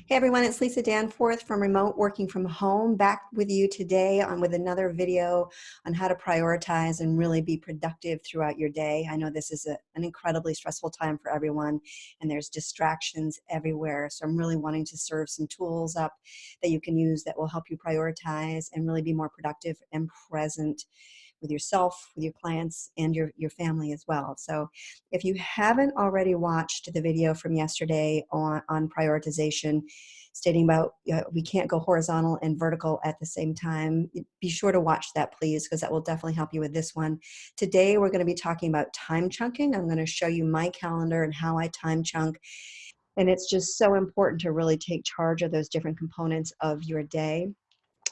Hey everyone, it's Lisa Danforth from Remote Working from Home, back with you today with another video on how to prioritize and really be productive throughout your day. I know this is an incredibly stressful time for everyone, and there's distractions everywhere. So I'm really wanting to serve some tools up that you can use that will help you prioritize and really be more productive and present with yourself, with your clients, and your family as well. So if you haven't already watched the video from yesterday on prioritization, stating about we can't go horizontal and vertical at the same time, be sure to watch that, please, because that will definitely help you with this one. Today, we're going to be talking about time chunking. I'm going to show you my calendar and how I time chunk. And it's just so important to really take charge of those different components of your day.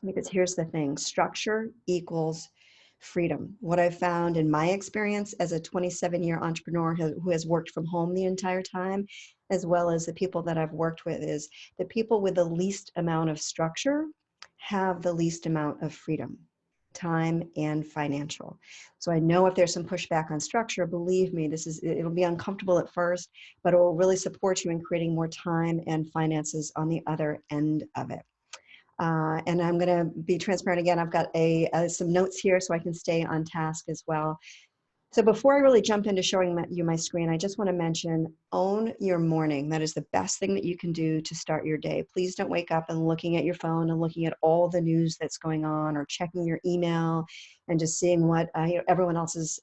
Because here's the thing, structure equals freedom. What I've found in my experience as a 27-year entrepreneur who has worked from home the entire time, as well as the people that I've worked with, is the people with the least amount of structure have the least amount of freedom, time and financial. So I know if there's some pushback on structure, believe me, it'll be uncomfortable at first, but it will really support you in creating more time and finances on the other end of it. And I'm going to be transparent again. I've got some notes here so I can stay on task as well. So before I really jump into showing you my screen, I just want to mention, own your morning. That is the best thing that you can do to start your day. Please don't wake up and looking at your phone and looking at all the news that's going on, or checking your email and just seeing what everyone else is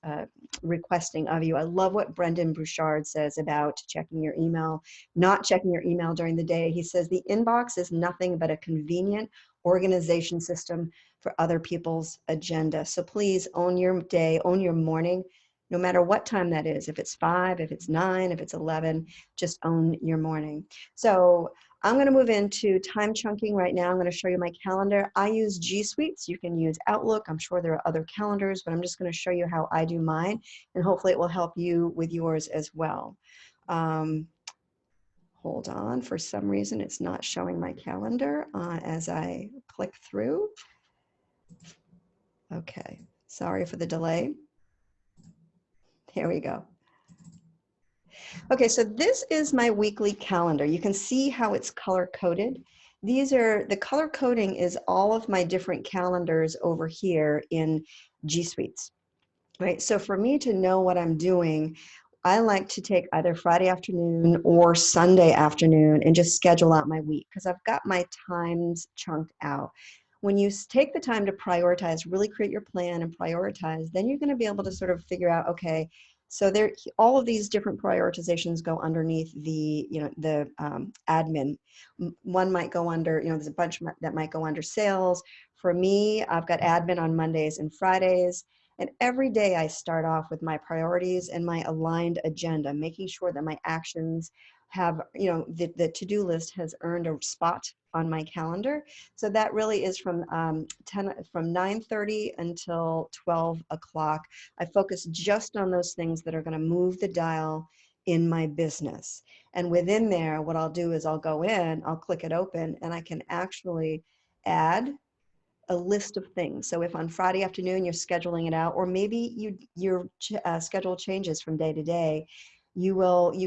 requesting of you. I love what Brendan Bouchard says about checking your email, not checking your email during the day. He says the inbox is nothing but a convenient organization system for other people's agenda. So please own your day, own your morning, no matter what time that is. If it's 5, if it's 9, if it's 11, just own your morning. So I'm going to move into time chunking right now. I'm going to show you my calendar. I use G Suite. You can use Outlook. I'm sure there are other calendars, but I'm just going to show you how I do mine, and hopefully it will help you with yours as well. Hold on, for some reason it's not showing my calendar as I click through. Okay, sorry for the delay. Here we go. Okay, so this is my weekly calendar. You can see how it's color-coded. The color coding is all of my different calendars over here in G Suites, right? So for me to know what I'm doing, I like to take either Friday afternoon or Sunday afternoon and just schedule out my week, because I've got my times chunked out. When you take the time to prioritize, really create your plan and prioritize, then you're going to be able to sort of figure out, okay, so all of these different prioritizations go underneath the admin. One might go under, there's a bunch that might go under sales. For me, I've got admin on Mondays and Fridays. And every day I start off with my priorities and my aligned agenda, making sure that my actions have, the to-do list has earned a spot on my calendar. So that really is from 9:30 until 12 o'clock. I focus just on those things that are going to move the dial in my business. And within there, what I'll do is I'll go in, I'll click it open, and I can actually add a list of things. So if on Friday afternoon you're scheduling it out, or maybe your schedule changes from day to day, you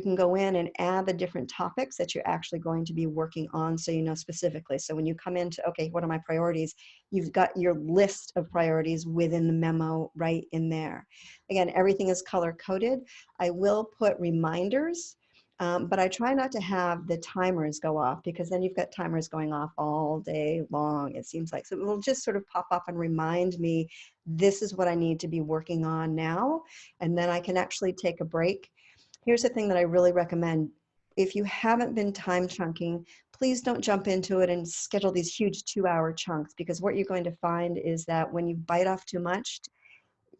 can go in and add the different topics that you're actually going to be working on, so you know specifically. So when you come into, okay, what are my priorities? You've got your list of priorities within the memo right in there. Again, everything is color coded. I will put reminders. But I try not to have the timers go off, because then you've got timers going off all day long, it seems like. So it will just sort of pop up and remind me, this is what I need to be working on now. And then I can actually take a break. Here's the thing that I really recommend. If you haven't been time chunking, please don't jump into it and schedule these huge 2-hour chunks, because what you're going to find is that when you bite off too much,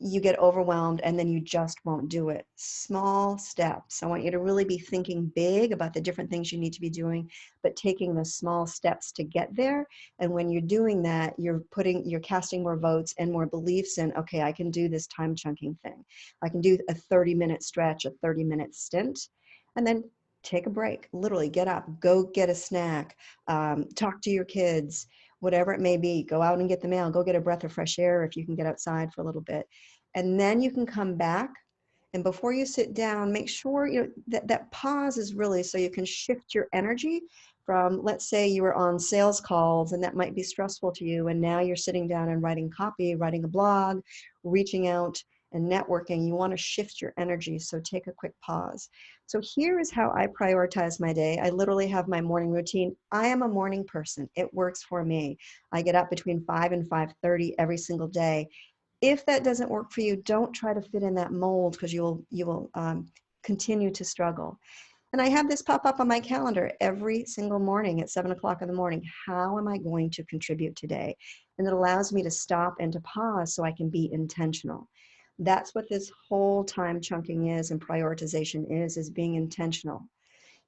you get overwhelmed and then you just won't do it. Small steps. I want you to really be thinking big about the different things you need to be doing, but taking the small steps to get there. And when you're doing that, you're casting more votes and more beliefs in, okay, I can do this time chunking thing. I can do a 30-minute stretch, a 30-minute stint, and then take a break. Literally get up, go get a snack, talk to your kids, whatever it may be. Go out and get the mail, go get a breath of fresh air if you can get outside for a little bit. And then you can come back And before you sit down, make sure that pause is really so you can shift your energy from, let's say you were on sales calls and that might be stressful to you, and now you're sitting down and writing copy, writing a blog, reaching out and networking. You want to shift your energy, so take a quick pause. So here is how I prioritize my day. I literally have my morning routine. I am a morning person. It works for me. I get up between 5 and 5:30 every single day. If that doesn't work for you, don't try to fit in that mold, because you will continue to struggle. And I have this pop up on my calendar every single morning at 7 o'clock in the morning. How am I going to contribute today? And it allows me to stop and to pause so I can be intentional. That's what this whole time chunking is, and prioritization is being intentional.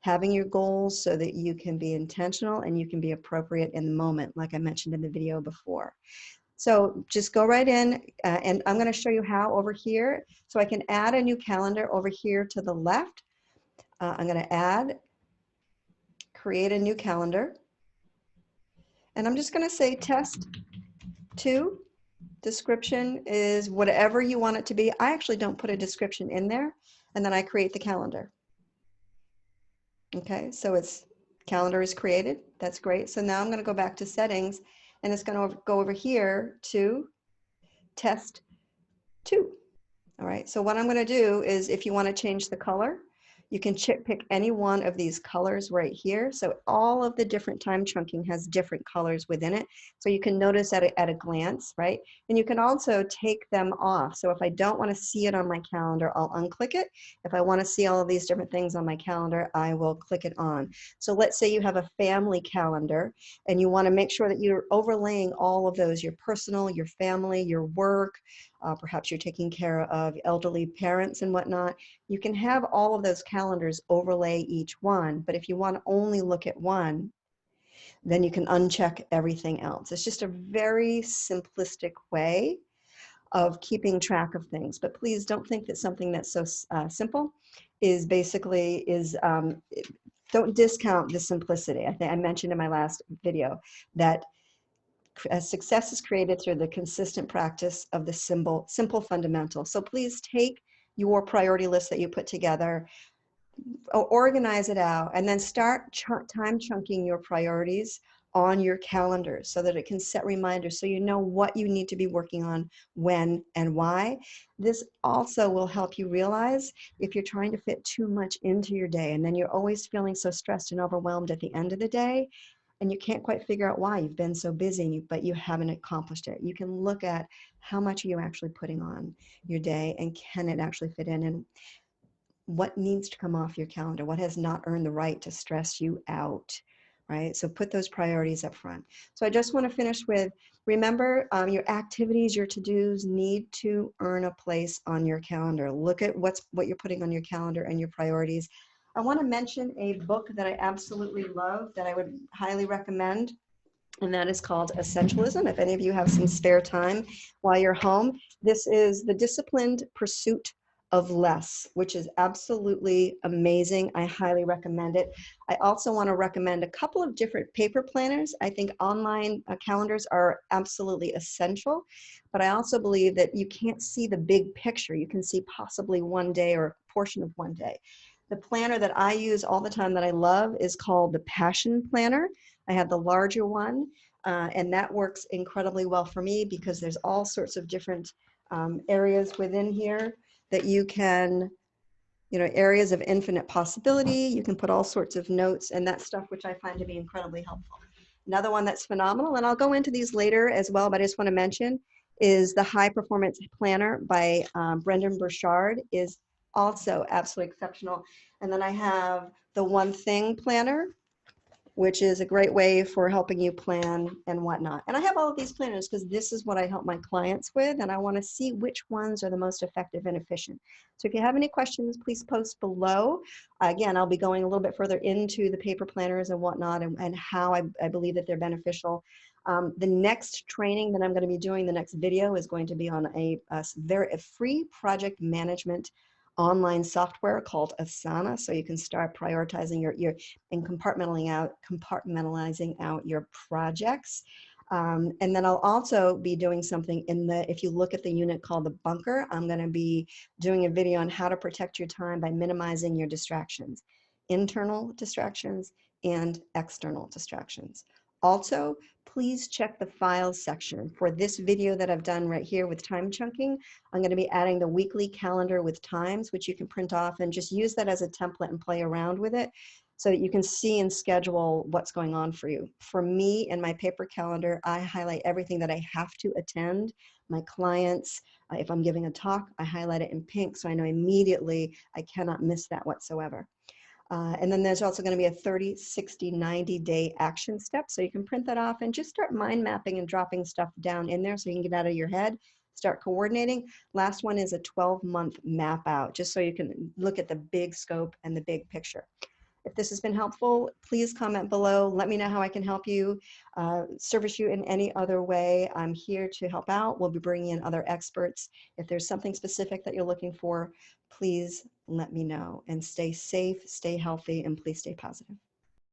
Having your goals so that you can be intentional and you can be appropriate in the moment, like I mentioned in the video before. So just go right in, and I'm going to show you how over here. So I can add a new calendar over here to the left. I'm going to create a new calendar. And I'm just going to say test 2. Description is whatever you want it to be. I actually don't put a description in there. And then I create the calendar. Okay, so it's calendar is created. That's great. So now I'm going to go back to settings, and it's going to go over here to test 2. All right, so what I'm going to do is, if you want to change the color, you can pick any one of these colors right here. So all of the different time chunking has different colors within it. So you can notice at a glance, right? And you can also take them off. So if I don't want to see it on my calendar, I'll unclick it. If I want to see all of these different things on my calendar, I will click it on. So let's say you have a family calendar and you want to make sure that you're overlaying all of those, your personal, your family, your work, perhaps you're taking care of elderly parents and whatnot. You can have all of those calendars overlay each one, but if you want to only look at one, then you can uncheck everything else. It's just a very simplistic way of keeping track of things. But please don't think that something that's so simple is don't discount the simplicity. I think I mentioned in my last video that success is created through the consistent practice of the simple fundamentals. So please take your priority list that you put together, organize it out, and then start time chunking your priorities on your calendar so that it can set reminders so you know what you need to be working on, when, and why. This also will help you realize if you're trying to fit too much into your day, and then you're always feeling so stressed and overwhelmed at the end of the day, and you can't quite figure out why you've been so busy, but you haven't accomplished it. You can look at how much are you actually putting on your day, and can it actually fit in, and what needs to come off your calendar, what has not earned the right to stress you out, right? So put those priorities up front. So I just want to finish with, remember, your activities, your to-dos need to earn a place on your calendar. Look at what you're putting on your calendar and your priorities. I want to mention a book that I absolutely love that I would highly recommend, and that is called Essentialism. If any of you have some spare time while you're home, this is The Disciplined Pursuit of Less, which is absolutely amazing. I highly recommend it. I also want to recommend a couple of different paper planners. I think online calendars are absolutely essential, but I also believe that you can't see the big picture. You can see possibly one day or a portion of one day. The planner that I use all the time that I love is called the Passion Planner. I have the larger one, and that works incredibly well for me because there's all sorts of different areas within here that you can, areas of infinite possibility. You can put all sorts of notes and that stuff, which I find to be incredibly helpful. Another one that's phenomenal, and I'll go into these later as well, but I just want to mention, is the High Performance Planner by Brendan Burchard, is also absolutely exceptional. And then I have the One Thing Planner, which is a great way for helping you plan and whatnot. And I have all of these planners because this is what I help my clients with, and I want to see which ones are the most effective and efficient. So if you have any questions, please post below. Again, I'll be going a little bit further into the paper planners and whatnot, and how I believe that they're beneficial. The next training that I'm going to be doing, the next video, is going to be on a free project management online software called Asana, so you can start prioritizing and compartmentalizing out your projects. And then I'll also be doing something in the, if you look at the unit called the bunker, I'm going to be doing a video on how to protect your time by minimizing your distractions, internal distractions and external distractions. Also, please check the files section. For this video that I've done right here with time chunking, I'm going to be adding the weekly calendar with times, which you can print off and just use that as a template and play around with it so that you can see and schedule what's going on for you. For me, in my paper calendar, I highlight everything that I have to attend, my clients. If I'm giving a talk, I highlight it in pink so I know immediately I cannot miss that whatsoever. And then there's also going to be a 30, 60, 90-day action step. So you can print that off and just start mind mapping and dropping stuff down in there so you can get out of your head, start coordinating. Last one is a 12-month map out, just so you can look at the big scope and the big picture. If this has been helpful, please comment below. Let me know how I can help you, service you in any other way. I'm here to help out. We'll be bringing in other experts. If there's something specific that you're looking for, please let me know. And stay safe, stay healthy, and please stay positive.